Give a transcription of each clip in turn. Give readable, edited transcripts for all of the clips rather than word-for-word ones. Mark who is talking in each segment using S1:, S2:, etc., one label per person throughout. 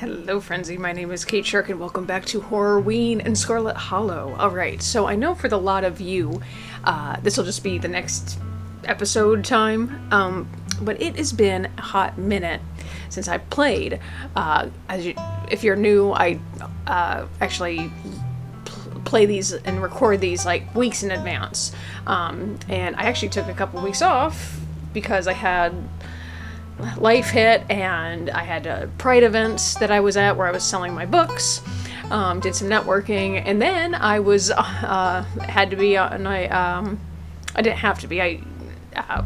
S1: Hello Frenzy, my name is Kate Shark and welcome back to Horrorween and Scarlet Hollow. Alright, so I know for the lot of you, this will just be the next episode time, but it has been a hot minute since I played. If you're new, I actually play these and record these like weeks in advance, and I actually took a couple weeks off because I had life hit and I had Pride events that I was at where I was selling my books, did some networking, and then I was had to be on I didn't have to be, I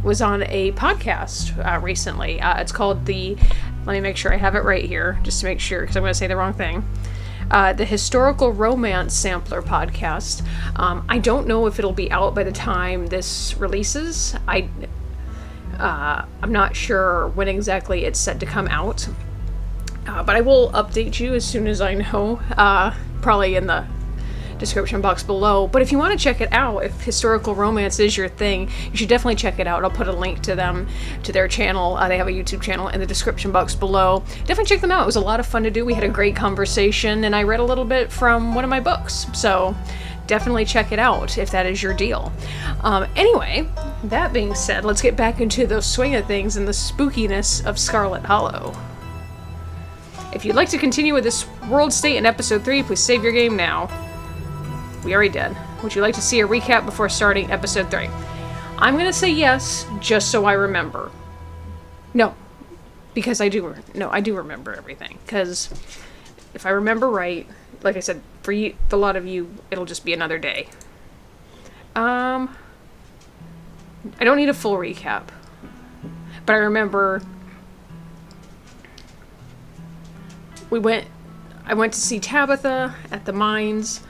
S1: was on a podcast recently. It's called let me make sure I have it right here just to make sure because I'm going to say the wrong thing. The Historical Romance Sampler podcast. I don't know if it'll be out by the time this releases. I'm not sure when exactly it's set to come out, but I will update you as soon as I know, probably in the description box below. But if you want to check it out, if historical romance is your thing, you should definitely check it out. I'll put a link to them, to their channel. They have a YouTube channel in the description box below. Definitely check them out. It was a lot of fun to do. We had a great conversation, and I read a little bit from one of my books, so definitely check it out if that is your deal. Anyway, that being said, let's get back into the swing of things and the spookiness of Scarlet Hollow. If you'd like to continue with this world state in episode 3, please save your game now. We already did. Would you like to see a recap before starting episode 3? I'm gonna say yes, just so I remember. No, because I do remember everything. Because if I remember right, like I said, for you, a lot of you, it'll just be another day. I don't need a full recap, but I remember I went to see Tabitha at the mines,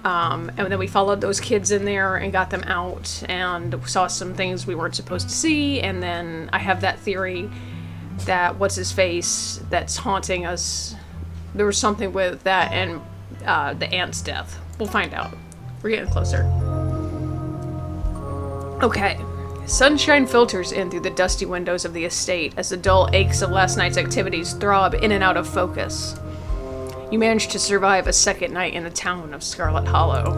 S1: and then we followed those kids in there and got them out and saw some things we weren't supposed to see, and then I have that theory that what's-his-face that's haunting us, there was something with that and the aunt's death. We'll find out. We're getting closer. Okay. Sunshine filters in through the dusty windows of the estate as the dull aches of last night's activities throb in and out of focus. You manage to survive a second night in the town of Scarlet Hollow.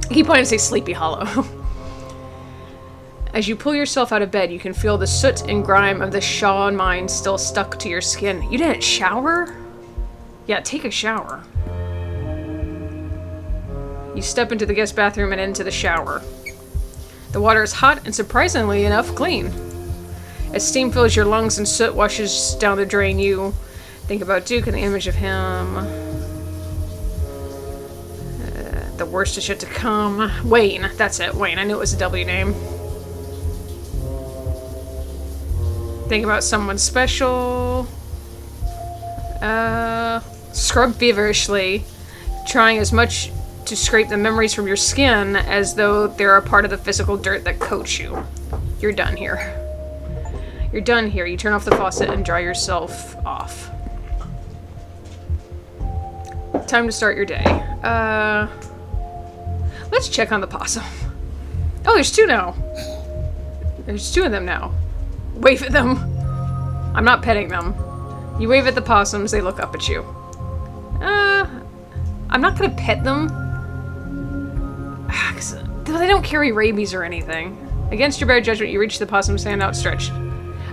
S1: I keep wanting to say Sleepy Hollow. As you pull yourself out of bed, you can feel the soot and grime of the Shaw mine still stuck to your skin. You didn't shower? Yeah, take a shower. You step into the guest bathroom and into the shower. The water is hot and, surprisingly enough, clean. As steam fills your lungs and soot washes down the drain, you think about Duke and the image of him. The worst is yet to come. Wayne, that's it, Wayne. I knew it was a W name. Think about someone special. Scrub feverishly, trying as much to scrape the memories from your skin as though they're a part of the physical dirt that coats you. You're done here. You're done here. You turn off the faucet and dry yourself off. Time to start your day. Let's check on the possum. Oh, there's two now. There's two of them now. Wave at them. I'm not petting them. You wave at the possums, they look up at you. I'm not gonna pet them. Cause they don't carry rabies or anything. Against your better judgment, you reach the possum's hand outstretched.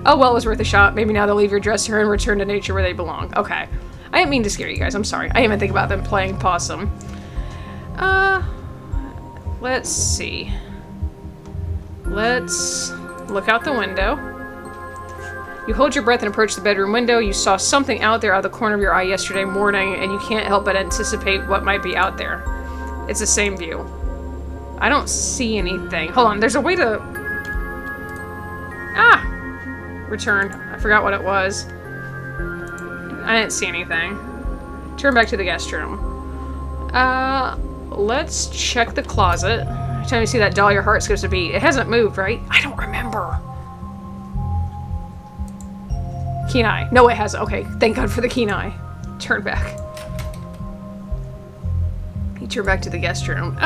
S1: Oh, well, it was worth a shot. Maybe now they'll leave your dresser and return to nature where they belong. Okay. I didn't mean to scare you guys, I'm sorry. I didn't even think about them playing possum. Let's see. Let's look out the window. You hold your breath and approach the bedroom window. You saw something out there out of the corner of your eye yesterday morning, and you can't help but anticipate what might be out there. It's the same view. I don't see anything. Hold on, there's a way to... Return. I forgot what it was. I didn't see anything. Turn back to the guest room. Let's check the closet. Every time you see that doll, your heart skips a beat. It hasn't moved, right? I don't remember. Keen eye. No, it hasn't. Okay, thank God for the keen eye. Turn back. You turn back to the guest room.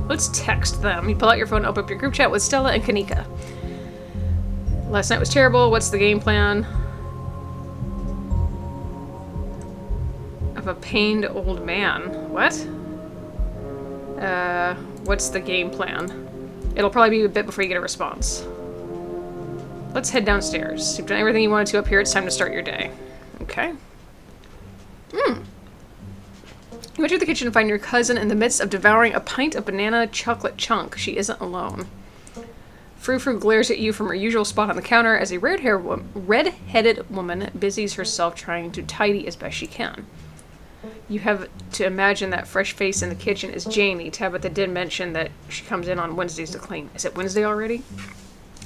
S1: Let's text them. You pull out your phone, open up your group chat with Stella and Kanika. Last night was terrible. What's the game plan? Of a pained old man. What? What's the game plan? It'll probably be a bit before you get a response. Let's head downstairs. You've done everything you wanted to up here. It's time to start your day. Okay. You enter the kitchen and find your cousin in the midst of devouring a pint of banana chocolate chunk. She isn't alone. Frou-Frou glares at you from her usual spot on the counter as a red-headed woman busies herself trying to tidy as best she can. You have to imagine that fresh face in the kitchen is Janie. Tabitha did mention that she comes in on Wednesdays to clean. Is it Wednesday already?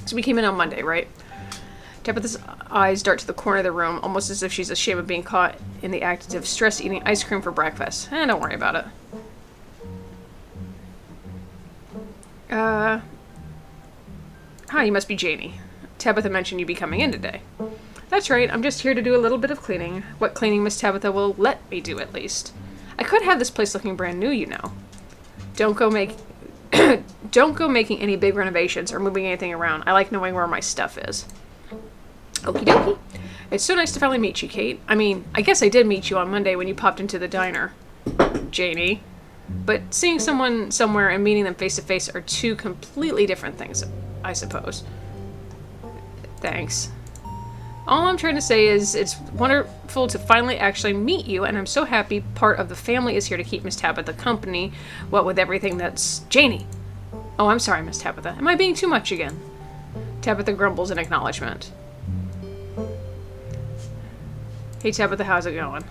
S1: So we came in on Monday, right? Tabitha's eyes dart to the corner of the room, almost as if she's ashamed of being caught in the act of stress eating ice cream for breakfast. Don't worry about it. Hi, you must be Janie. Tabitha mentioned you'd be coming in today. That's right, I'm just here to do a little bit of cleaning. What cleaning Miss Tabitha will let me do, at least. I could have this place looking brand new, you know. Don't go making any big renovations or moving anything around. I like knowing where my stuff is. Okie dokie. It's so nice to finally meet you, Kate. I mean, I guess I did meet you on Monday when you popped into the diner, Janie. But seeing someone somewhere and meeting them face to face are two completely different things, I suppose. Thanks. All I'm trying to say is it's wonderful to finally actually meet you, and I'm so happy part of the family is here to keep Miss Tabitha company, what with everything that's... Janie! Oh, I'm sorry, Miss Tabitha. Am I being too much again? Tabitha grumbles in acknowledgement. Hey Tabitha, how's it going?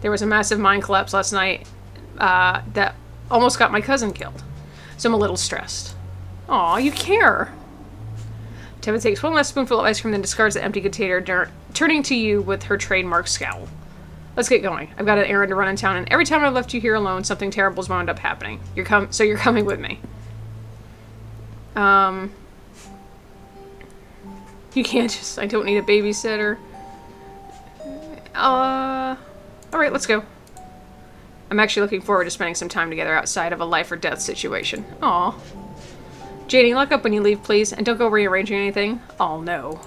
S1: There was a massive mine collapse last night that almost got my cousin killed. So I'm a little stressed. Aw, you care. Tabitha takes one last spoonful of ice cream, then discards the empty container, turning to you with her trademark scowl. Let's get going. I've got an errand to run in town, and every time I've left you here alone, something terrible's wound up happening. So you're coming with me. You can't just... I don't need a babysitter. Alright, let's go. I'm actually looking forward to spending some time together outside of a life or death situation. Aw. Janie, lock up when you leave, please, and don't go rearranging anything. Oh, no.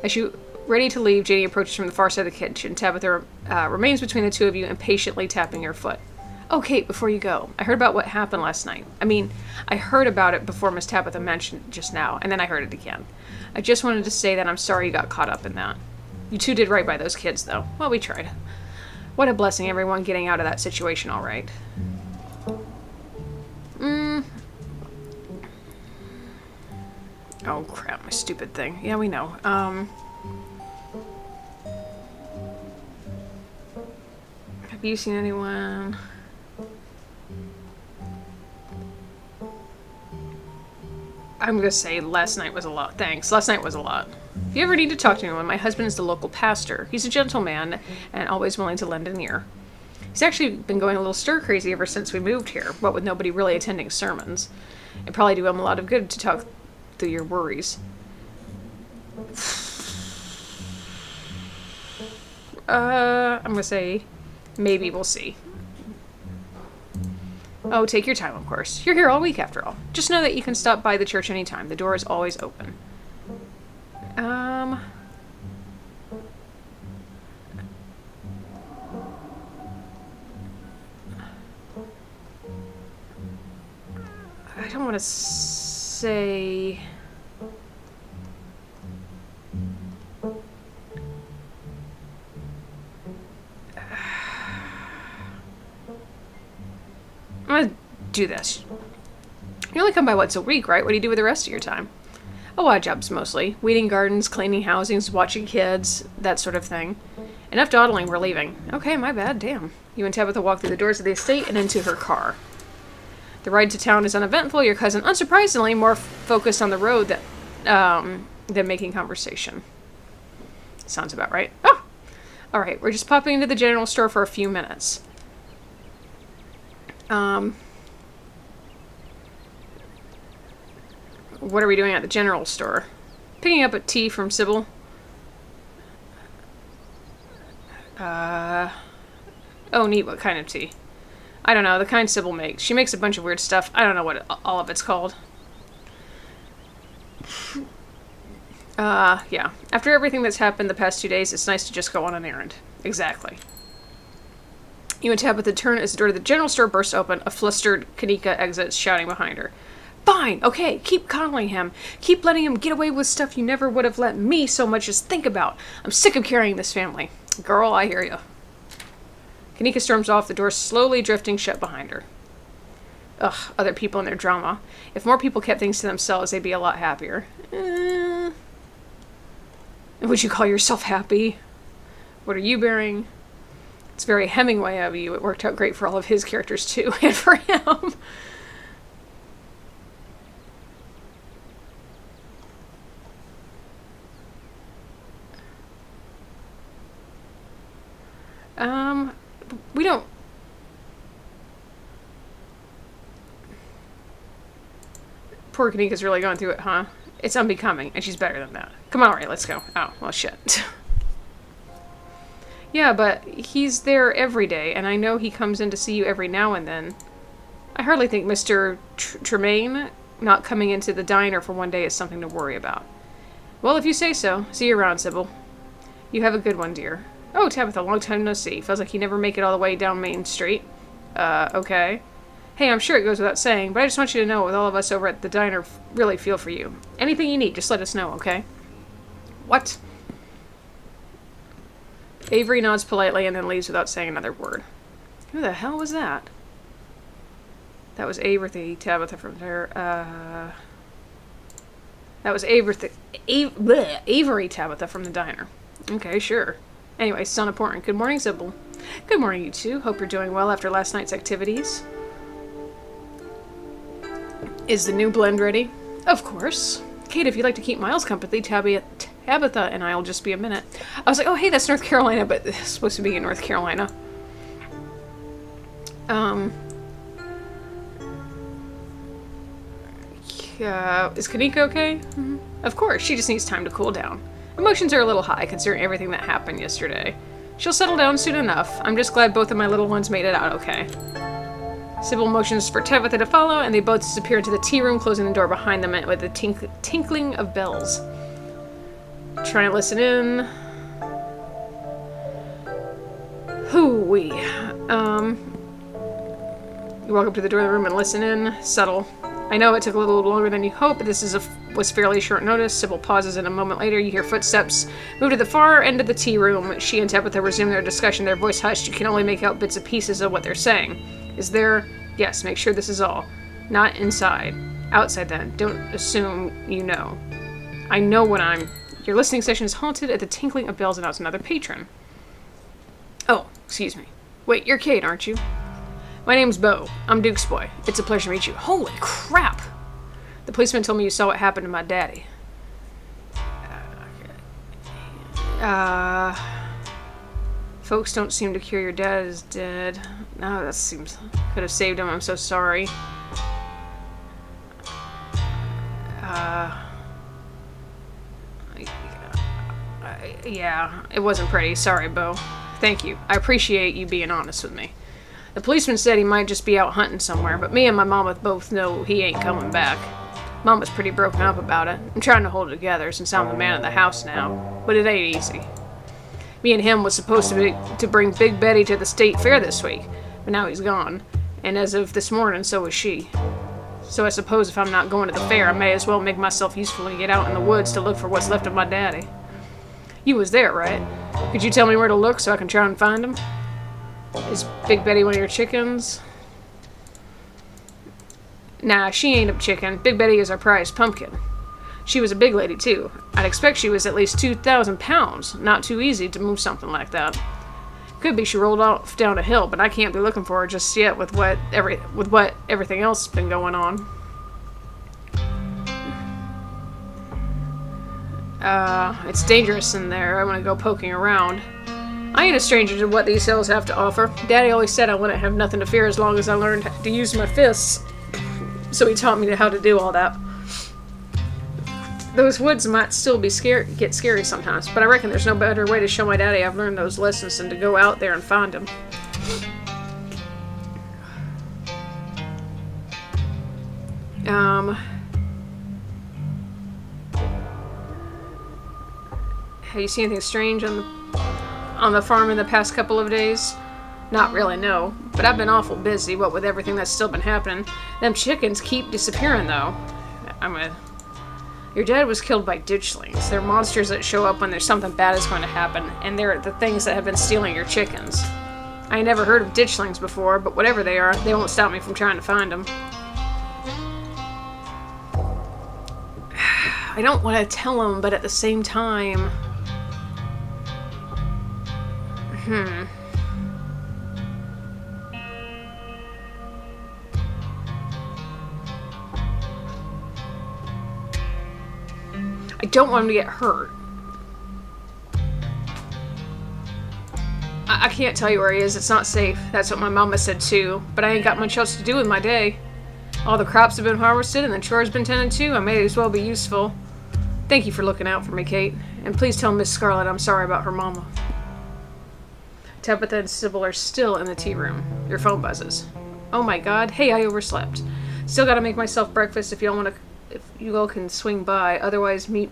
S1: As you ready to leave, Janie approaches from the far side of the kitchen. Tabitha remains between the two of you, impatiently tapping her foot. Oh, Kate, before you go, I heard about what happened last night. I mean, I heard about it before Miss Tabitha mentioned it just now, and then I heard it again. I just wanted to say that I'm sorry you got caught up in that. You two did right by those kids, though. Well, we tried. What a blessing, everyone getting out of that situation all right. Oh, crap, my stupid thing. Yeah, we know. Have you seen anyone? I'm gonna say last night was a lot. Thanks. Last night was a lot. If you ever need to talk to anyone, my husband is the local pastor. He's a gentleman and always willing to lend an ear. He's actually been going a little stir-crazy ever since we moved here, what with nobody really attending sermons. It'd probably do him a lot of good to talk through your worries. I'm gonna say maybe we'll see. Oh, take your time, of course. You're here all week, after all. Just know that you can stop by the church anytime. The door is always open. I don't want to say... I'm gonna do this. You only come by once a week, right? What do you do with the rest of your time? Oh, odd jobs mostly. Weeding gardens, cleaning housings, watching kids, that sort of thing. Enough dawdling, we're leaving. Okay, my bad, damn. You and Tabitha walk through the doors of the estate and into her car. The ride to town is uneventful. Your cousin, unsurprisingly, more focused on the road than making conversation. Sounds about right. Oh! Alright, we're just popping into the general store for a few minutes. What are we doing at the general store? Picking up a tea from Sybil. Oh, neat. What kind of tea? I don't know, the kind Sybil makes. She makes a bunch of weird stuff. I don't know what all of it's called. Yeah. After everything that's happened the past 2 days, it's nice to just go on an errand. Exactly. You and Tabitha turn as the door to the general store bursts open. A flustered Kanika exits, shouting behind her. Fine, okay, keep coddling him. Keep letting him get away with stuff you never would have let me so much as think about. I'm sick of carrying this family. Girl, I hear you. Kanika storms off, the door slowly drifting shut behind her. Ugh, other people and their drama. If more people kept things to themselves, they'd be a lot happier. Would you call yourself happy? What are you bearing? It's very Hemingway of you. It worked out great for all of his characters, too, and for him. We don't... Poor Kanika's really going through it, huh? It's unbecoming, and she's better than that. Come on, alright, let's go. Oh, well, shit. Yeah, but he's there every day, and I know he comes in to see you every now and then. I hardly think Mr. Tremaine not coming into the diner for one day is something to worry about. Well, if you say so. See you around, Sybil. You have a good one, dear. Oh, Tabitha, long time no see. Feels like you never make it all the way down Main Street. Okay. Hey, I'm sure it goes without saying, but I just want you to know with all of us over at the diner really feel for you. Anything you need, just let us know, okay? What? Avery nods politely and then leaves without saying another word. Who the hell was that? That was Avery Tabitha from there. That was Avery Tabitha from the diner. Okay, sure. Anyway, it's not important. Good morning, Sybil. Good morning, you two. Hope you're doing well after last night's activities. Is the new blend ready? Of course. Kate, if you'd like to keep Miles company, Tabitha and I'll just be a minute. I was like, oh, hey, that's North Carolina, but it's supposed to be in North Carolina. Is Kanika okay? Mm-hmm. Of course, she just needs time to cool down. Emotions are a little high considering everything that happened yesterday. She'll settle down soon enough. I'm just glad both of my little ones made it out okay. Sybil motions for Tabitha to follow, and they both disappear into the tea room, closing the door behind them with the tinkling of bells. Try and listen in. Hoo-wee. You walk up to the door of the room and listen in. Subtle. I know it took a little longer than you hoped, but this was fairly short notice. Sybil pauses, and a moment later you hear footsteps move to the far end of the tea room. She and Tabitha resume their discussion, their voice hushed. You can only make out bits and pieces of what they're saying. Is there... Yes, make sure this is all. Not inside. Outside then. Don't assume you know. I know what I'm... Your listening session is haunted at the tinkling of bells, and now it's another patron. Oh, excuse me. Wait, you're Kate, aren't you? My name's Beau. I'm Duke's boy. It's a pleasure to meet you. Holy crap! The policeman told me you saw what happened to my daddy. Folks don't seem to care your dad is dead. No, that seems... Could have saved him. I'm so sorry. Yeah, it wasn't pretty. Sorry, Beau. Thank you. I appreciate you being honest with me. The policeman said he might just be out hunting somewhere, but me and my mama both know he ain't coming back. Mama's pretty broken up about it. I'm trying to hold it together since I'm the man of the house now, but it ain't easy. Me and him was supposed to bring Big Betty to the state fair this week, but now he's gone. And as of this morning, so is she. So I suppose if I'm not going to the fair, I may as well make myself useful and get out in the woods to look for what's left of my daddy. You was there, right? Could you tell me where to look so I can try and find him? Is Big Betty one of your chickens? Nah, she ain't a chicken. Big Betty is our prized pumpkin. She was a big lady, too. I'd expect she was at least 2,000 pounds. Not too easy to move something like that. Could be she rolled off down a hill, but I can't be looking for her just yet with what everything else has been going on. It's dangerous in there. I want to go poking around. I ain't a stranger to what these hills have to offer. Daddy always said I wouldn't have nothing to fear as long as I learned to use my fists. So he taught me how to do all that. Those woods might still be get scary sometimes, but I reckon there's no better way to show my daddy I've learned those lessons than to go out there and find him. Have you seen anything strange on the farm in the past couple of days? Not really, no. But I've been awful busy, what with everything that's still been happening. Them chickens keep disappearing, though. Your dad was killed by ditchlings. They're monsters that show up when there's something bad is going to happen, and they're the things that have been stealing your chickens. I never heard of ditchlings before, but whatever they are, they won't stop me from trying to find them. I don't want to tell him, but at the same time... I don't want him to get hurt. I can't tell you where he is. It's not safe. That's what my mama said too. But I ain't got much else to do with my day. All the crops have been harvested and the chores been tended to. I may as well be useful. Thank you for looking out for me, Kate. And please tell Miss Scarlet I'm sorry about her mama. Tabitha and Sybil are still in the tea room. Your phone buzzes. Oh my god. Hey, I overslept. Still gotta make myself breakfast if you all can swing by. Otherwise, meet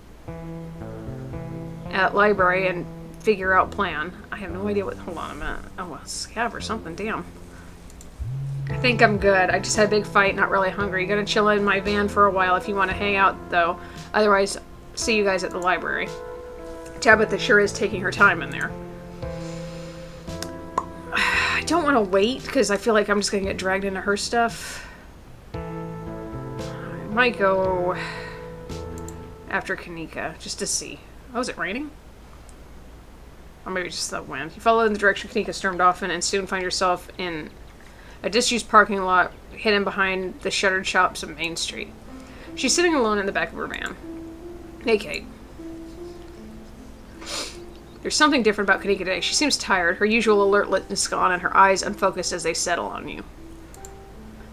S1: at library and figure out plan. I have no idea what... Hold on a minute. Oh, a scab or something. Damn. I think I'm good. I just had a big fight. Not really hungry. Gonna chill in my van for a while if you want to hang out, though. Otherwise, see you guys at the library. Tabitha sure is taking her time in there. I don't want to wait, because I feel like I'm just gonna get dragged into her stuff. I might go after Kanika, just to see. Oh, is it raining? Or maybe just the wind. You follow in the direction Kanika stormed off in and soon find yourself in a disused parking lot hidden behind the shuttered shops of Main Street. She's sitting alone in the back of her van. Hey, Kate. There's something different about Kanika today. She seems tired. Her usual alertness is gone and her eyes unfocused as they settle on you.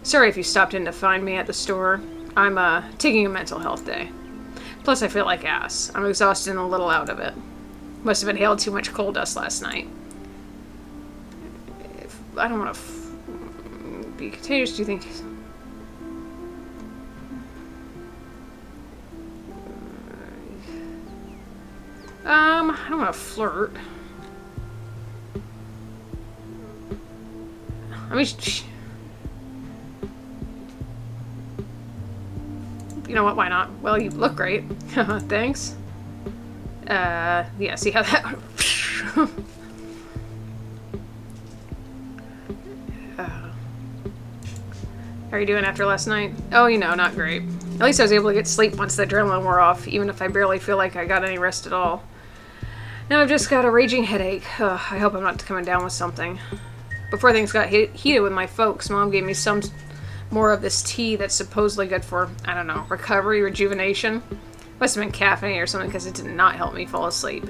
S1: Sorry if you stopped in to find me at the store. I'm taking a mental health day. Plus I feel like ass. I'm exhausted and a little out of it. Must have inhaled too much coal dust last night. I don't want to be contagious, do you think? I don't want to flirt. I mean, you know what, why not? Well, you look great. Thanks. Yeah, see how that... How are you doing after last night? Oh, you know, not great. At least I was able to get sleep once the adrenaline wore off, even if I barely feel like I got any rest at all. Now I've just got a raging headache. Ugh, I hope I'm not coming down with something. Before things got heated with my folks, Mom gave me some more of this tea that's supposedly good for, I don't know, recovery, rejuvenation. Must have been caffeine or something because it did not help me fall asleep.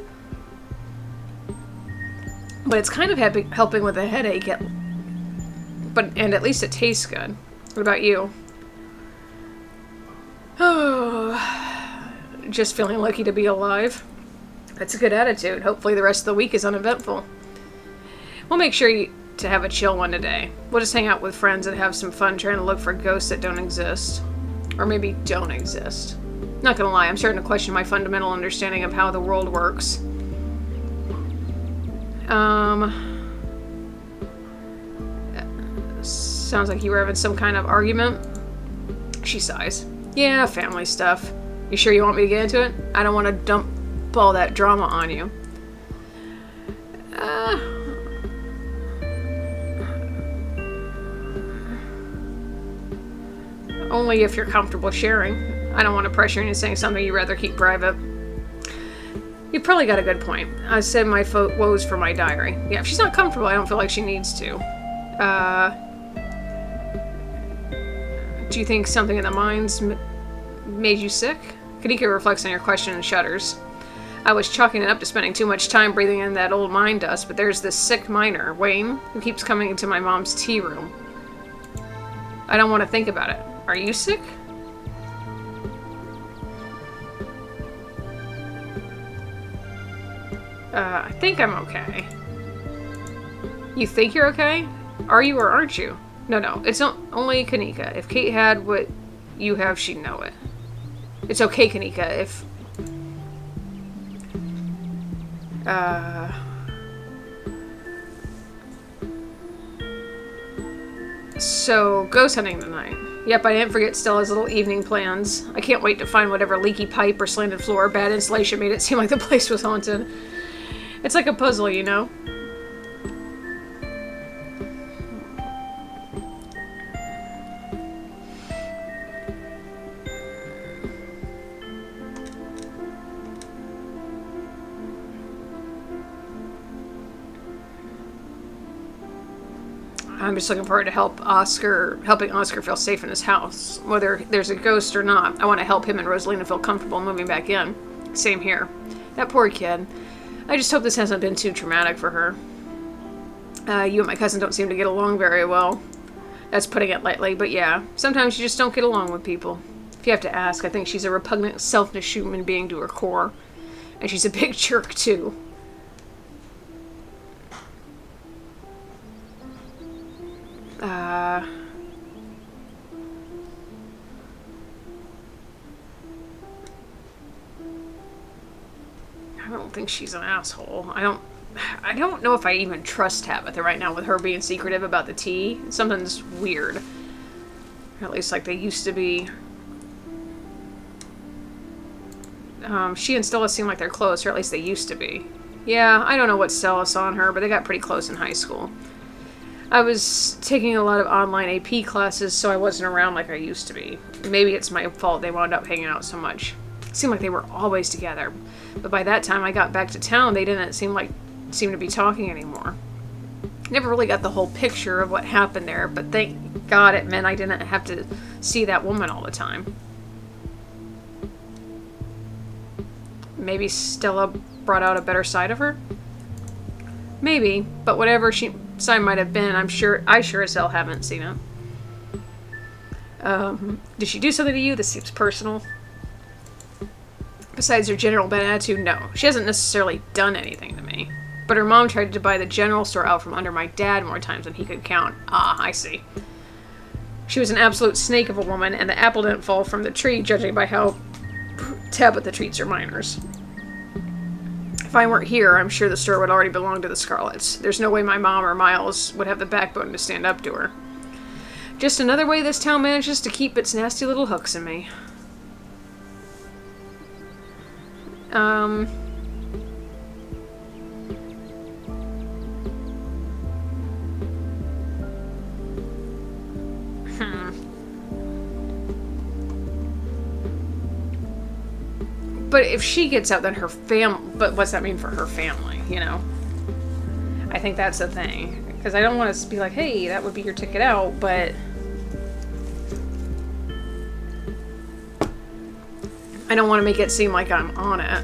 S1: But it's kind of helping with the headache. And at least it tastes good. What about you? Oh, just feeling lucky to be alive. That's a good attitude. Hopefully the rest of the week is uneventful. We'll make sure to have a chill one today. We'll just hang out with friends and have some fun trying to look for ghosts that don't exist. Or maybe don't exist. Not gonna lie, I'm starting to question my fundamental understanding of how the world works. Sounds like you were having some kind of argument. She sighs. Yeah, family stuff. You sure you want me to get into it? I don't want to dump all that drama on you. Only if you're comfortable sharing. I don't want to pressure you into saying something you'd rather keep private. You've probably got a good point. I said my woes for my diary. Yeah, if she's not comfortable, I don't feel like she needs to. Do you think something in the mines made you sick? Kanika reflects on your question and shudders. I was chalking it up to spending too much time breathing in that old mine dust, but there's this sick miner, Wayne, who keeps coming into my mom's tea room. I don't want to think about it. Are you sick? I think I'm okay. You think you're okay? Are you or aren't you? No, it's not only Kanika. If Kate had what you have, she'd know it. It's okay, Kanika, if... So, ghost hunting tonight. Yep, I didn't forget Stella's little evening plans. I can't wait to find whatever leaky pipe or slanted floor or bad insulation made it seem like the place was haunted. It's like a puzzle, you know? I'm just looking forward to helping Oscar feel safe in his house. Whether there's a ghost or not, I want to help him and Rosalina feel comfortable moving back in. Same here. That poor kid. I just hope this hasn't been too traumatic for her. You and my cousin don't seem to get along very well. That's putting it lightly, but yeah. Sometimes you just don't get along with people. If you have to ask, I think she's a repugnant, selfish human being to her core. And she's a big jerk, too. I don't think she's an asshole. I don't know if I even trust Tabitha right now with her being secretive about the tea. Something's weird. Or at least like they used to be. She and Stella seem like they're close, or at least they used to be. Yeah, I don't know what Stella saw in her, but they got pretty close in high school. I was taking a lot of online AP classes, so I wasn't around like I used to be. Maybe it's my fault they wound up hanging out so much. It seemed like they were always together. But by that time I got back to town, they didn't seem to be talking anymore. Never really got the whole picture of what happened there, but thank God it meant I didn't have to see that woman all the time. Maybe Stella brought out a better side of her? Maybe, but whatever side might have been, I sure as hell haven't seen it. Did she do something to you that seems personal? Besides her general bad attitude, no. She hasn't necessarily done anything to me. But her mom tried to buy the general store out from under my dad more times than he could count. Ah, I see. She was an absolute snake of a woman, and the apple didn't fall from the tree, judging by how Tabitha treats her minors. If I weren't here, I'm sure the store would already belong to the Scarlets. There's no way my mom or Miles would have the backbone to stand up to her. Just another way this town manages to keep its nasty little hooks in me. But if she gets out, then her but what's that mean for her family, you know? I think that's the thing. Because I don't want to be like, hey, that would be your ticket out, but I don't want to make it seem like I'm on it.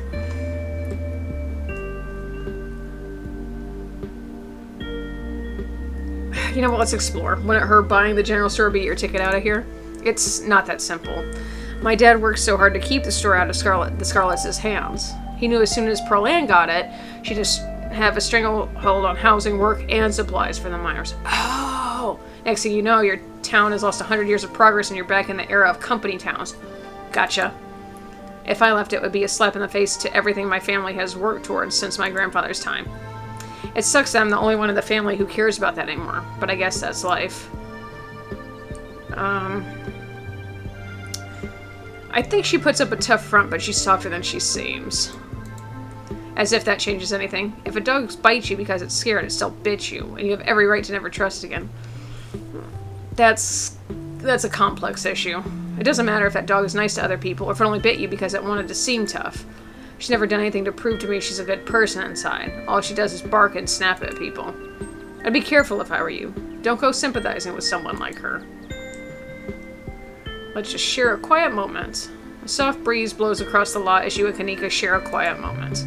S1: You know what, let's explore. Wouldn't her buying the general store be your ticket out of here? It's not that simple. My dad worked so hard to keep the store out of the Scarlets' hands. He knew as soon as Pearl Ann got it, she'd just have a stranglehold on housing, work, and supplies for the miners. Oh! Next thing you know, your town has lost 100 years of progress and you're back in the era of company towns. Gotcha. If I left, it would be a slap in the face to everything my family has worked towards since my grandfather's time. It sucks that I'm the only one in the family who cares about that anymore, but I guess that's life. I think she puts up a tough front, but she's softer than she seems. As if that changes anything. If a dog bites you because it's scared, it still bit you, and you have every right to never trust again. That's a complex issue. It doesn't matter if that dog is nice to other people, or if it only bit you because it wanted to seem tough. She's never done anything to prove to me she's a good person inside. All she does is bark and snap at people. I'd be careful if I were you. Don't go sympathizing with someone like her. Let's just share a quiet moment. A soft breeze blows across the lot as you and Kanika share a quiet moment.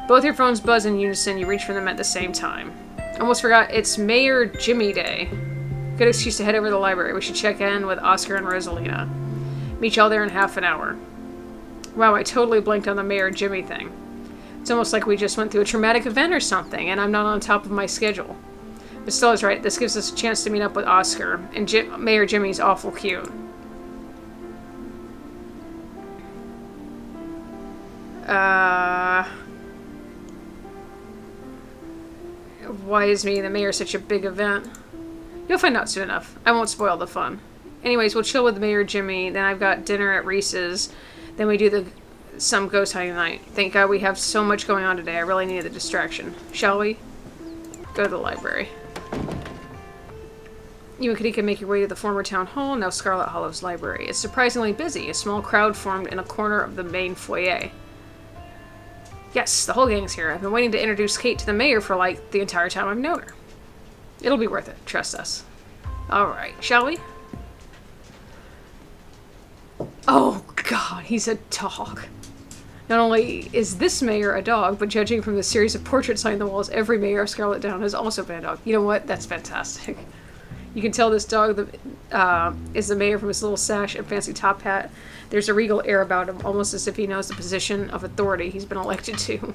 S1: Both your phones buzz in unison, you reach for them at the same time. Almost forgot, it's Mayor Jimmy Day. Good excuse to head over to the library. We should check in with Oscar and Rosalina. Meet y'all there in half an hour. Wow, I totally blanked on the Mayor Jimmy thing. It's almost like we just went through a traumatic event or something, and I'm not on top of my schedule. But Stella's right, this gives us a chance to meet up with Oscar, and Mayor Jimmy's awful cute. Why is meeting the mayor such a big event? You'll find out soon enough. I won't spoil the fun. Anyways, we'll chill with Mayor Jimmy. Then I've got dinner at Reese's. Then we do some ghost hunting night. Thank God we have so much going on today. I really needed the distraction. Shall we? Go to the library. You and Kitty can make your way to the former town hall, now Scarlet Hollow's library. It's surprisingly busy. A small crowd formed in a corner of the main foyer. Yes, the whole gang's here. I've been waiting to introduce Kate to the mayor for, like, the entire time I've known her. It'll be worth it. Trust us. Alright, shall we? Oh, God, he's a dog. Not only is this mayor a dog, but judging from the series of portraits on the walls, every mayor of Scarlet Down has also been a dog. You know what? That's fantastic. You can tell this dog is the mayor from his little sash and fancy top hat. There's a regal air about him, almost as if he knows the position of authority he's been elected to.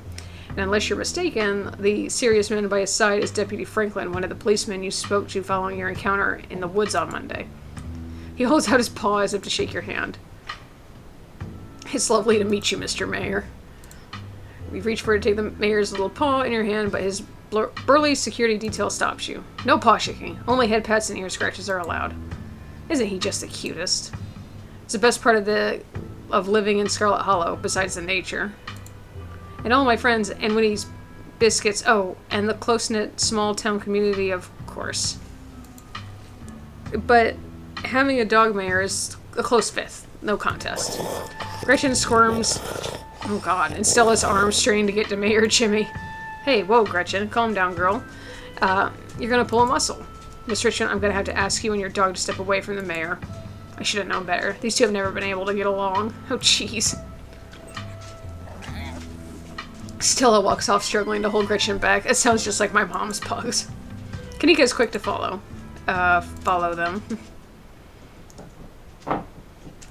S1: And unless you're mistaken, the serious man by his side is Deputy Franklin, one of the policemen you spoke to following your encounter in the woods on Monday. He holds out his paw as if to shake your hand. It's lovely to meet you, Mr. Mayor. We've reached for to take the mayor's little paw in your hand, but his burly security detail stops you. No paw shaking. Only head pats and ear scratches are allowed. Isn't he just the cutest? It's the best part of living in Scarlet Hollow, besides the nature. And all my friends and Winnie's biscuits. Oh, and the close-knit small town community, of course. But having a dog mayor is a close fifth. No contest. Gretchen squirms. Oh God, and Stella's arms strain to get to Mayor Jimmy. Hey, whoa, Gretchen. Calm down, girl. You're gonna pull a muscle. Miss Richmond, I'm gonna have to ask you and your dog to step away from the mayor. I should have known better. These two have never been able to get along. Oh, jeez. Stella walks off, struggling to hold Gretchen back. It sounds just like my mom's pugs. Kanika's quick to follow. Follow them.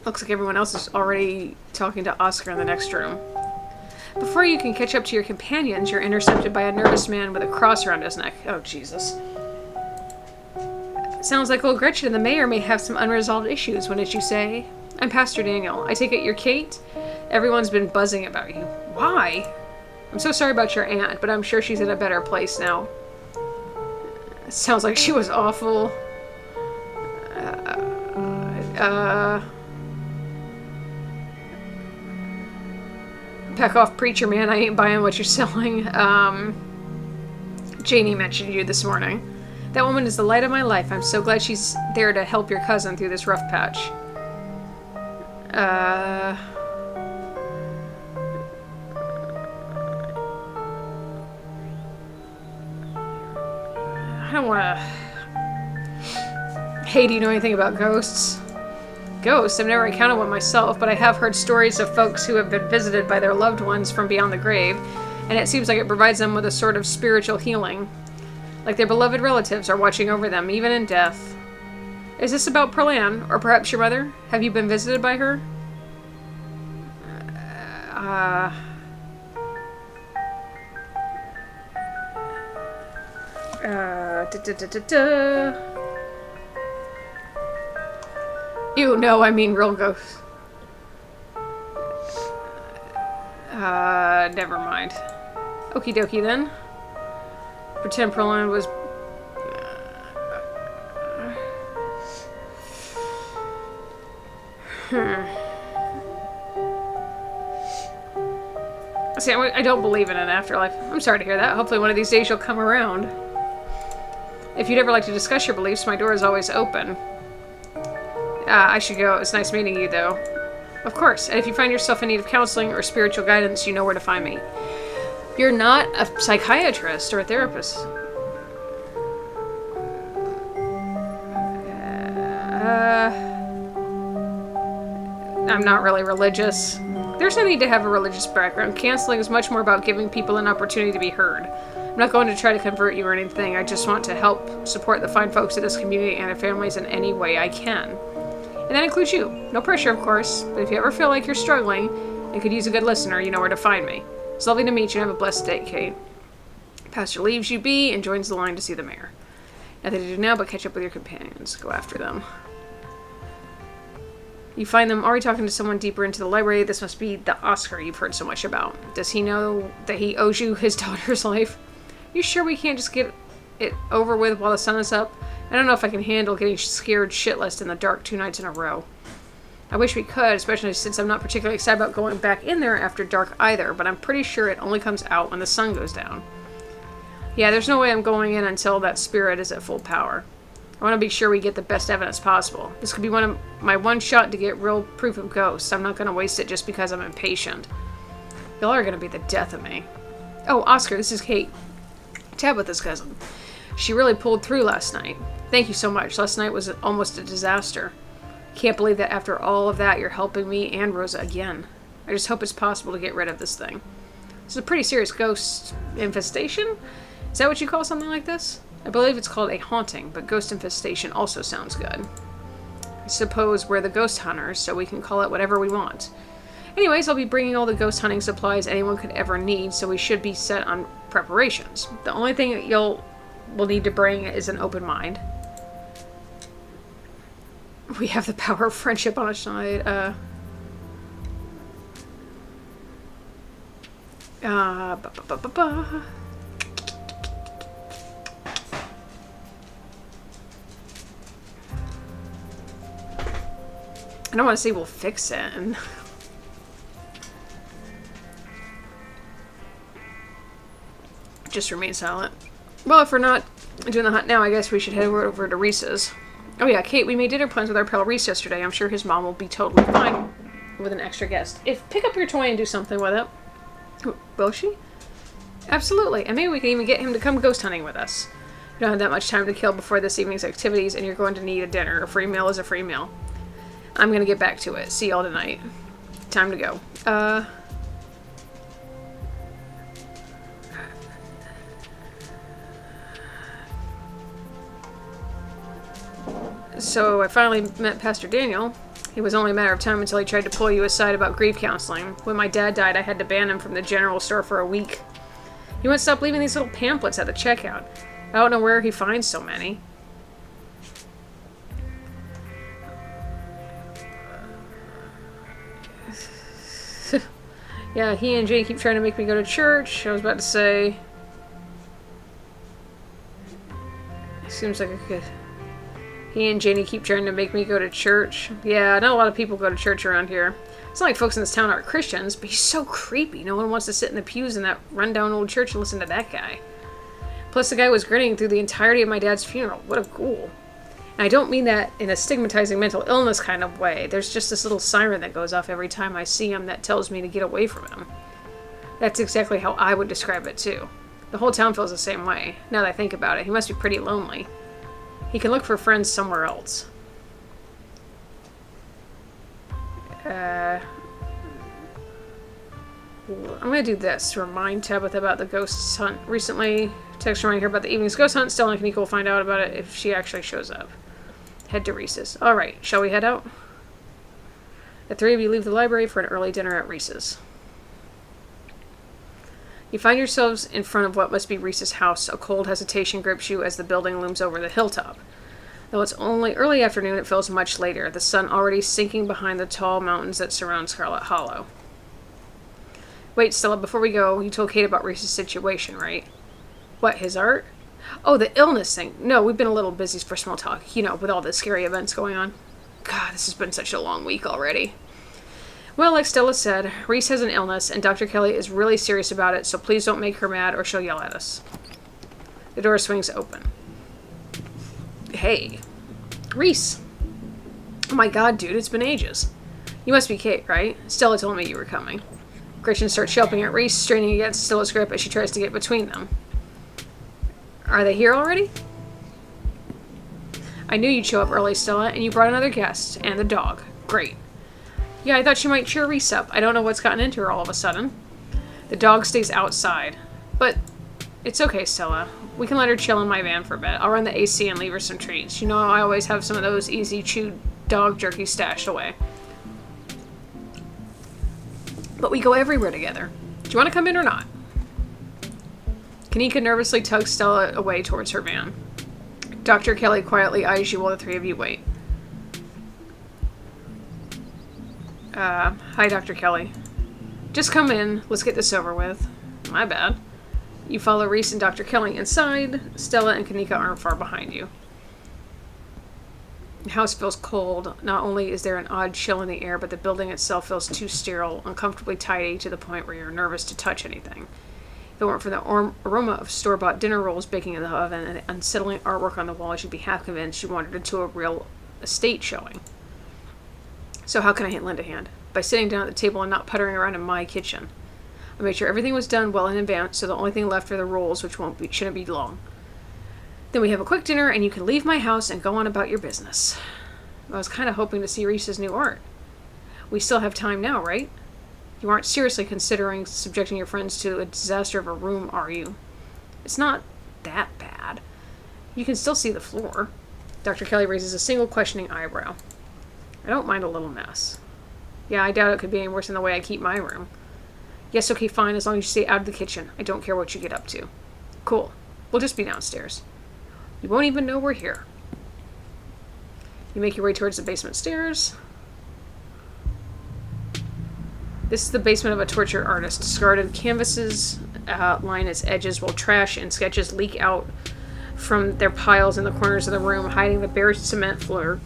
S1: Looks like everyone else is already talking to Oscar in the next room. Before you can catch up to your companions, you're intercepted by a nervous man with a cross around his neck. Oh, Jesus. Sounds like old Gretchen and the mayor may have some unresolved issues, wouldn't you say? I'm Pastor Daniel. I take it you're Kate? Everyone's been buzzing about you. Why? I'm so sorry about your aunt, but I'm sure she's in a better place now. Sounds like she was awful. Back off, preacher man. I ain't buying what you're selling. Janie mentioned you this morning. That woman is the light of my life. I'm so glad she's there to help your cousin through this rough patch. I don't want to... Hey, do you know anything about ghosts? Ghosts? I've never encountered one myself, but I have heard stories of folks who have been visited by their loved ones from beyond the grave, and it seems like it provides them with a sort of spiritual healing. Like their beloved relatives are watching over them, even in death. Is this about Perlan, or perhaps your mother? Have you been visited by her? Ew, no, I mean real ghosts. Never mind. Okie dokie then. Pretend Perlan was... See, I don't believe in an afterlife. I'm sorry to hear that. Hopefully one of these days you'll come around. If you'd ever like to discuss your beliefs, my door is always open. I should go. It's nice meeting you, though. Of course. And if you find yourself in need of counseling or spiritual guidance, you know where to find me. You're not a psychiatrist or a therapist. I'm not really religious. There's no need to have a religious background. Counseling is much more about giving people an opportunity to be heard. I'm not going to try to convert you or anything. I just want to help support the fine folks of this community and their families in any way I can. And that includes you. No pressure, of course, but if you ever feel like you're struggling and could use a good listener, you know where to find me. It's lovely to meet you and have a blessed day, Kate. Pastor leaves you be and joins the line to see the mayor. Nothing to do now but catch up with your companions. Go after them. You find them already talking to someone deeper into the library. This must be the Oscar you've heard so much about. Does he know that he owes you his daughter's life? You sure we can't just get it over with while the sun is up? I don't know if I can handle getting scared shitless in the dark 2 nights in a row. I wish we could, especially since I'm not particularly excited about going back in there after dark either, but I'm pretty sure it only comes out when the sun goes down. Yeah, there's no way I'm going in until that spirit is at full power. I want to be sure we get the best evidence possible. This could be my one shot to get real proof of ghosts. I'm not going to waste it just because I'm impatient. Y'all are going to be the death of me. Oh, Oscar, this is Kate. Tabitha's cousin. She really pulled through last night. Thank you so much. Last night was almost a disaster. Can't believe that after all of that, you're helping me and Rosa again. I just hope it's possible to get rid of this thing. This is a pretty serious ghost infestation? Is that what you call something like this? I believe it's called a haunting, but ghost infestation also sounds good. I suppose we're the ghost hunters, so we can call it whatever we want. Anyways, I'll be bringing all the ghost hunting supplies anyone could ever need, so we should be set on preparations. The only thing that will need to bring is an open mind. We have the power of friendship on our side. I don't want to say we'll fix it. And just remain silent. Well, if we're not doing the hunt now, I guess we should head over to Reese's. Oh yeah, Kate, we made dinner plans with our pal Reese yesterday. I'm sure his mom will be totally fine with an extra guest. Pick up your toy and do something with it. Will she? Absolutely. And maybe we can even get him to come ghost hunting with us. You don't have that much time to kill before this evening's activities, and you're going to need a dinner. A free meal is a free meal. I'm gonna get back to it. See y'all tonight. Time to go. So I finally met Pastor Daniel. It was only a matter of time until he tried to pull you aside about grief counseling. When my dad died, I had to ban him from the general store for a week. He wouldn't stop leaving these little pamphlets at the checkout. I don't know where he finds so many. Yeah, he and Jay keep trying to make me go to church. I was about to say... Seems like I could... He and Janie keep trying to make me go to church. Yeah, not a lot of people go to church around here. It's not like folks in this town aren't Christians, but he's so creepy. No one wants to sit in the pews in that rundown old church and listen to that guy. Plus, the guy was grinning through the entirety of my dad's funeral. What a ghoul. And I don't mean that in a stigmatizing mental illness kind of way. There's just this little siren that goes off every time I see him that tells me to get away from him. That's exactly how I would describe it, too. The whole town feels the same way. Now that I think about it, he must be pretty lonely. He can look for friends somewhere else. I'm gonna do this. Remind Tabitha about the ghost hunt recently. Text reminding her about the evening's ghost hunt. Still, Nico will find out about it if she actually shows up. Head to Reese's. Alright, shall we head out? The three of you leave the library for an early dinner at Reese's. You find yourselves in front of what must be Reese's house. A cold hesitation grips you as the building looms over the hilltop. Though it's only early afternoon, it feels much later, the sun already sinking behind the tall mountains that surround Scarlet Hollow. Wait, Stella, before we go, you told Kate about Reese's situation, right? What, his art? Oh, the illness thing. No, we've been a little busy for small talk, you know, with all the scary events going on. God, this has been such a long week already. Well, like Stella said, Reese has an illness, and Dr. Kelly is really serious about it, so please don't make her mad or she'll yell at us. The door swings open. Hey. Reese. Oh my god, dude, it's been ages. You must be Kate, right? Stella told me you were coming. Gretchen starts yelping at Reese, straining against Stella's grip as she tries to get between them. Are they here already? I knew you'd show up early, Stella, and you brought another guest, and the dog. Great. Yeah, I thought she might cheer Reese up. I don't know what's gotten into her all of a sudden. The dog stays outside. But it's okay, Stella. We can let her chill in my van for a bit. I'll run the AC and leave her some treats. You know I always have some of those easy chewed dog jerky stashed away. But we go everywhere together. Do you want to come in or not? Kanika nervously tugs Stella away towards her van. Dr. Kelly quietly eyes you while the three of you wait. Hi, Dr. Kelly. Just come in. Let's get this over with. My bad. You follow Reese and Dr. Kelly inside. Stella and Kanika aren't far behind you. The house feels cold. Not only is there an odd chill in the air, but the building itself feels too sterile, uncomfortably tidy to the point where you're nervous to touch anything. If it weren't for the aroma of store-bought dinner rolls baking in the oven and the unsettling artwork on the walls, you'd be half convinced you wandered into a real estate showing. So how can I lend a hand? By sitting down at the table and not puttering around in my kitchen. I made sure everything was done well in advance, so the only thing left are the rolls, which shouldn't be long. Then we have a quick dinner, and you can leave my house and go on about your business. I was kind of hoping to see Reese's new art. We still have time now, right? You aren't seriously considering subjecting your friends to a disaster of a room, are you? It's not that bad. You can still see the floor. Dr. Kelly raises a single questioning eyebrow. I don't mind a little mess. Yeah, I doubt it could be any worse than the way I keep my room. Yes, okay, fine, as long as you stay out of the kitchen. I don't care what you get up to. Cool. We'll just be downstairs. You won't even know we're here. You make your way towards the basement stairs. This is the basement of a torture artist. Discarded canvases line its edges while trash and sketches leak out from their piles in the corners of the room, hiding the bare cement floor.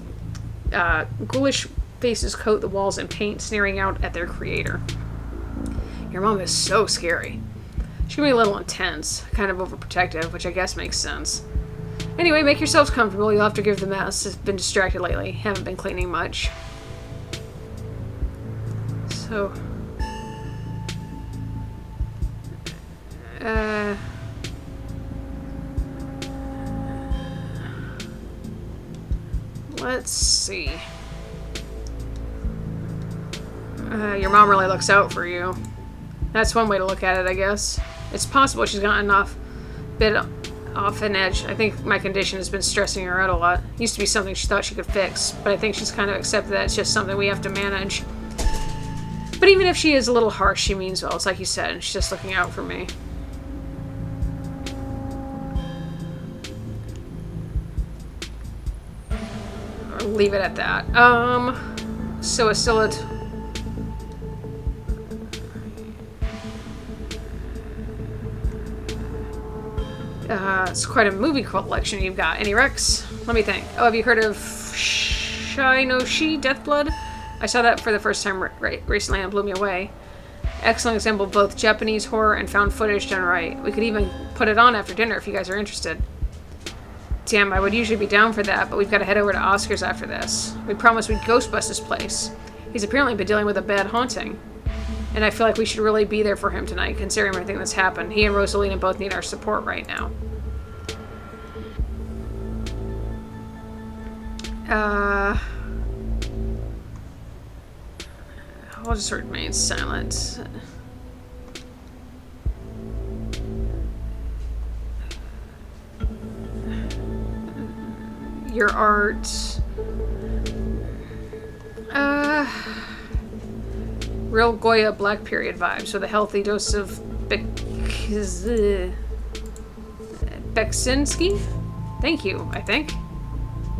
S1: Ghoulish faces coat the walls in paint, sneering out at their creator. Your mom is so scary. She can be a little intense, kind of overprotective, which I guess makes sense. Anyway, make yourselves comfortable. You'll have to give the mess. I've been distracted lately. Haven't been cleaning much. So... let's see. Your mom really looks out for you. That's one way to look at it, I guess. It's possible she's gotten bit off an edge. I think my condition has been stressing her out a lot. It used to be something she thought she could fix, but I think she's kind of accepted that it's just something we have to manage. But even if she is a little harsh, she means well. It's like you said, she's just looking out for me. I'll leave it at that. So it's still at... it's quite a movie collection you've got. Any recs? Let me think. Oh, have you heard of Shinoshi Deathblood? I saw that for the first time recently and it blew me away. Excellent example of both Japanese horror and found footage done right. We could even put it on after dinner if you guys are interested. Damn, I would usually be down for that, but we've got to head over to Oscar's after this. We promised we'd ghostbust this place. He's apparently been dealing with a bad haunting. And I feel like we should really be there for him tonight, considering everything that's happened. He and Rosalina both need our support right now. I'll just remain silent. Your art... real Goya Black Period vibes with a healthy dose of Beksinski? Thank you, I think.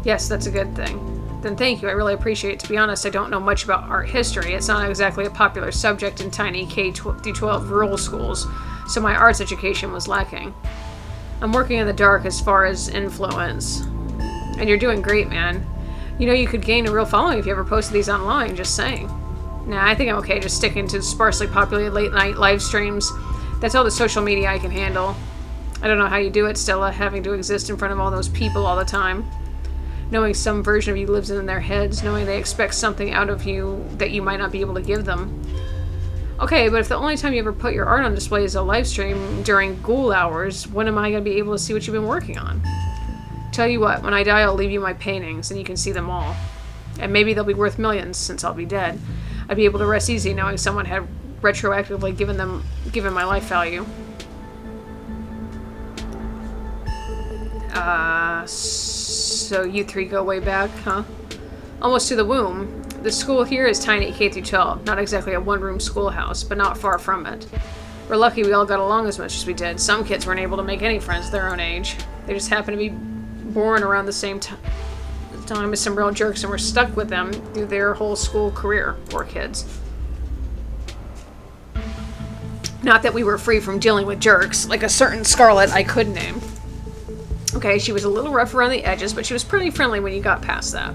S1: Yes, that's a good thing. Then thank you, I really appreciate it. To be honest, I don't know much about art history. It's not exactly a popular subject in tiny K-12 rural schools, so my arts education was lacking. I'm working in the dark as far as influence. And you're doing great, man. You know, you could gain a real following if you ever posted these online, just saying. Nah, I think I'm okay just sticking to sparsely populated late-night live streams. That's all the social media I can handle. I don't know how you do it, Stella, having to exist in front of all those people all the time. Knowing some version of you lives in their heads, knowing they expect something out of you that you might not be able to give them. Okay, but if the only time you ever put your art on display is a live stream during ghoul hours, when am I going to be able to see what you've been working on? Tell you what, when I die I'll leave you my paintings and you can see them all. And maybe they'll be worth millions since I'll be dead. I'd be able to rest easy knowing someone had retroactively given my life value. So you three go way back, huh? Almost to the womb. The school here is tiny K-12, not exactly a one-room schoolhouse, but not far from it. We're lucky we all got along as much as we did. Some kids weren't able to make any friends their own age. They just happened to be born around the same of time with some real jerks and we're stuck with them through their whole school career. Poor kids. Not that we were free from dealing with jerks, like a certain Scarlet I could name. Okay, she was a little rough around the edges, but she was pretty friendly when you got past that.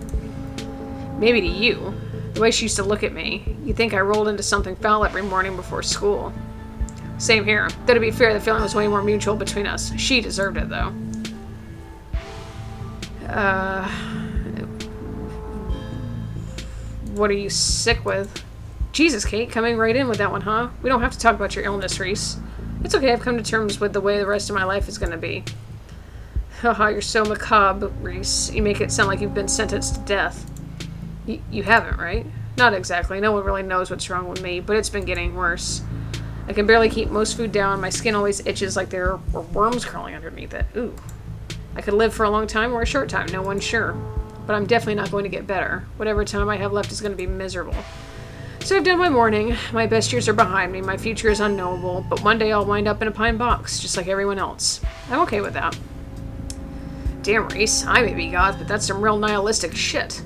S1: Maybe to you. The way she used to look at me, you'd think I rolled into something foul every morning before school. Same here. Though to be fair, the feeling was way more mutual between us. She deserved it, though. What are you sick with? Jesus, Kate, coming right in with that one, huh? We don't have to talk about your illness, Reese. It's okay, I've come to terms with the way the rest of my life is going to be. Haha, you're so macabre, Reese. You make it sound like you've been sentenced to death. You haven't, right? Not exactly. No one really knows what's wrong with me, but it's been getting worse. I can barely keep most food down. My skin always itches like there are worms crawling underneath it. Ooh. I could live for a long time or a short time, no one's sure. But I'm definitely not going to get better. Whatever time I have left is going to be miserable. So I've done my mourning. My best years are behind me. My future is unknowable. But one day I'll wind up in a pine box, just like everyone else. I'm okay with that. Damn, Reese. I may be goth, but that's some real nihilistic shit.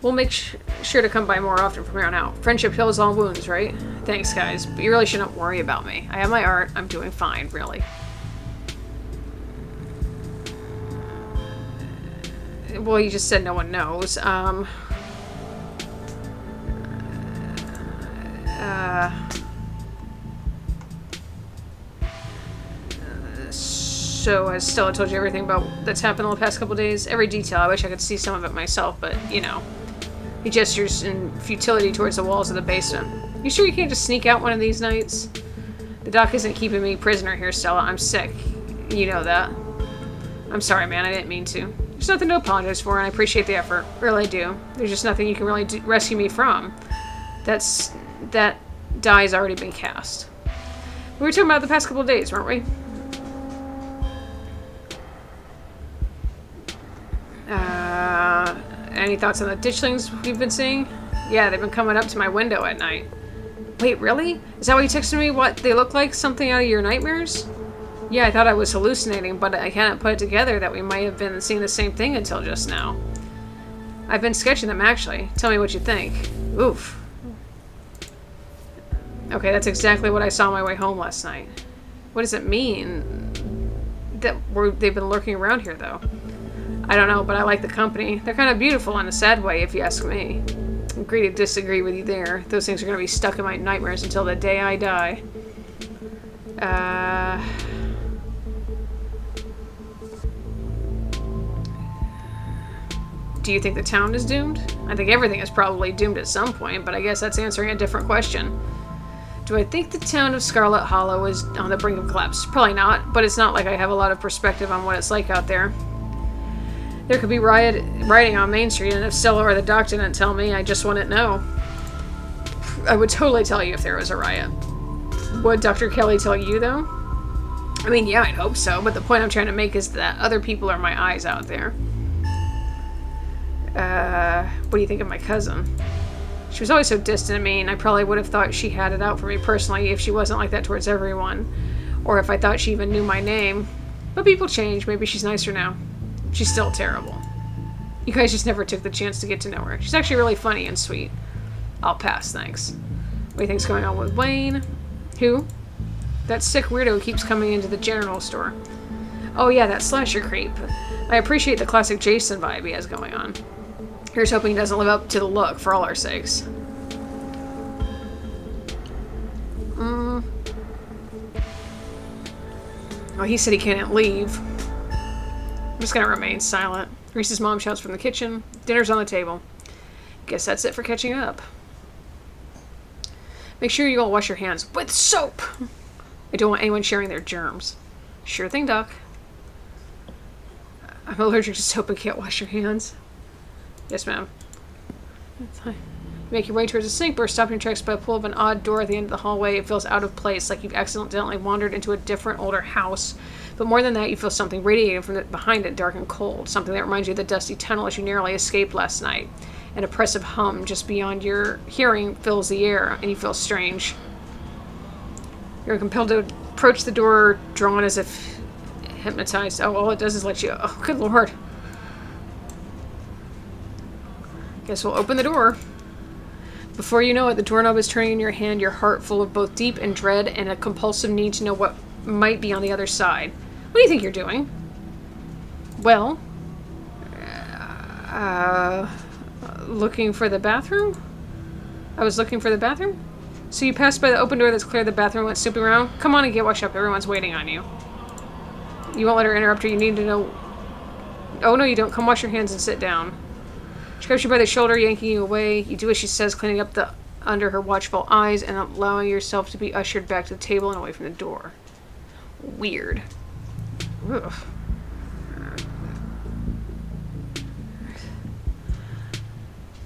S1: We'll make sure to come by more often from here on out. Friendship heals all wounds, right? Thanks, guys. But you really shouldn't worry about me. I have my art. I'm doing fine, really. Well, you just said no one knows. So has Stella told you everything about that's happened in the past couple days? Every detail. I wish I could see some of it myself, but, you know. He gestures in futility towards the walls of the basement. You sure you can't just sneak out one of these nights? The doc isn't keeping me prisoner here, Stella. I'm sick. You know that. I'm sorry, man. I didn't mean to. There's nothing to apologize for, and I appreciate the effort. Really do. There's just nothing you can really rescue me from. That die's already been cast. We were talking about the past couple of days, weren't we? Any thoughts on the ditchlings we've been seeing? Yeah, they've been coming up to my window at night. Wait, really? Is that what you texted me what they look like? Something out of your nightmares? Yeah, I thought I was hallucinating, but I hadn't put it together that we might have been seeing the same thing until just now. I've been sketching them, actually. Tell me what you think. Oof. Okay, that's exactly what I saw on my way home last night. What does it mean that they've been lurking around here, though? I don't know, but I like the company. They're kind of beautiful in a sad way, if you ask me. I agree to disagree with you there. Those things are going to be stuck in my nightmares until the day I die. Do you think the town is doomed? I think everything is probably doomed at some point, but I guess that's answering a different question. Do I think the town of Scarlet Hollow is on the brink of collapse? Probably not, but it's not like I have a lot of perspective on what it's like out there. There could be rioting on Main Street, and if Stella or the doc didn't tell me, I just wouldn't know. I would totally tell you if there was a riot. Would Dr. Kelly tell you, though? I mean, yeah, I'd hope so, but the point I'm trying to make is that other people are my eyes out there. What do you think of my cousin? She was always so distant to me, and I probably would have thought she had it out for me personally if she wasn't like that towards everyone. Or if I thought she even knew my name. But people change. Maybe she's nicer now. She's still terrible. You guys just never took the chance to get to know her. She's actually really funny and sweet. I'll pass, thanks. What do you think's going on with Wayne? Who? That sick weirdo who keeps coming into the general store. Oh yeah, that slasher creep. I appreciate the classic Jason vibe he has going on. Here's hoping he doesn't live up to the look, for all our sakes. Oh, he said he can't leave. I'm just gonna remain silent. Reese's mom shouts from the kitchen. Dinner's on the table. Guess that's it for catching up. Make sure you all wash your hands with soap. I don't want anyone sharing their germs. Sure thing, Doc. I'm allergic to soap and can't wash your hands. Yes, ma'am. You make your way towards the sink, but stop your tracks by a pull of an odd door at the end of the hallway. It feels out of place, like you've accidentally wandered into a different, older house. But more than that, you feel something radiating from behind it, dark and cold. Something that reminds you of the dusty tunnel as you narrowly escaped last night. An oppressive hum just beyond your hearing fills the air, and you feel strange. You're compelled to approach the door, drawn as if hypnotized. Oh, all it does is let you... Oh, good lord. Guess we'll open the door. Before you know it, the doorknob is turning in your hand, your heart full of both deep and dread and a compulsive need to know what might be on the other side. What do you think you're doing? Well, looking for the bathroom? I was looking for the bathroom? So you passed by the open door that's clear, the bathroom, went snooping around? Come on and get washed up, everyone's waiting on you. You won't let her interrupt her, you need to know... Oh no, you don't. Come wash your hands and sit down. She grabs you by the shoulder, yanking you away. You do as she says, cleaning up under her watchful eyes and allowing yourself to be ushered back to the table and away from the door. Weird. Ugh.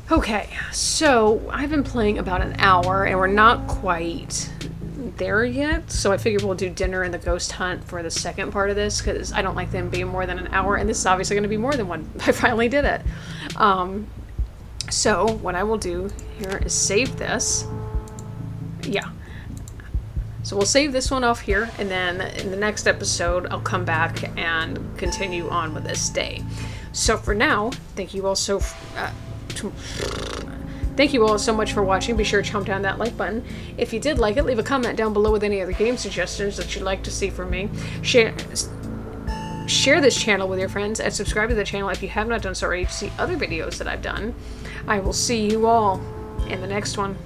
S1: Okay, so I've been playing about an hour and we're not quite there yet, so I figure we'll do dinner and the ghost hunt for the second part of this, because I don't like them being more than an hour, and this is obviously going to be more than one. I finally did it. So what I will do here is save this. Yeah. So we'll save this one off here, and then in the next episode I'll come back and continue on with this day. So for now, thank you all so much for watching. Be sure to chomp down that like button. If you did like it, leave a comment down below with any other game suggestions that you'd like to see from me. Share this channel with your friends and subscribe to the channel if you have not done so already to see other videos that I've done. I will see you all in the next one.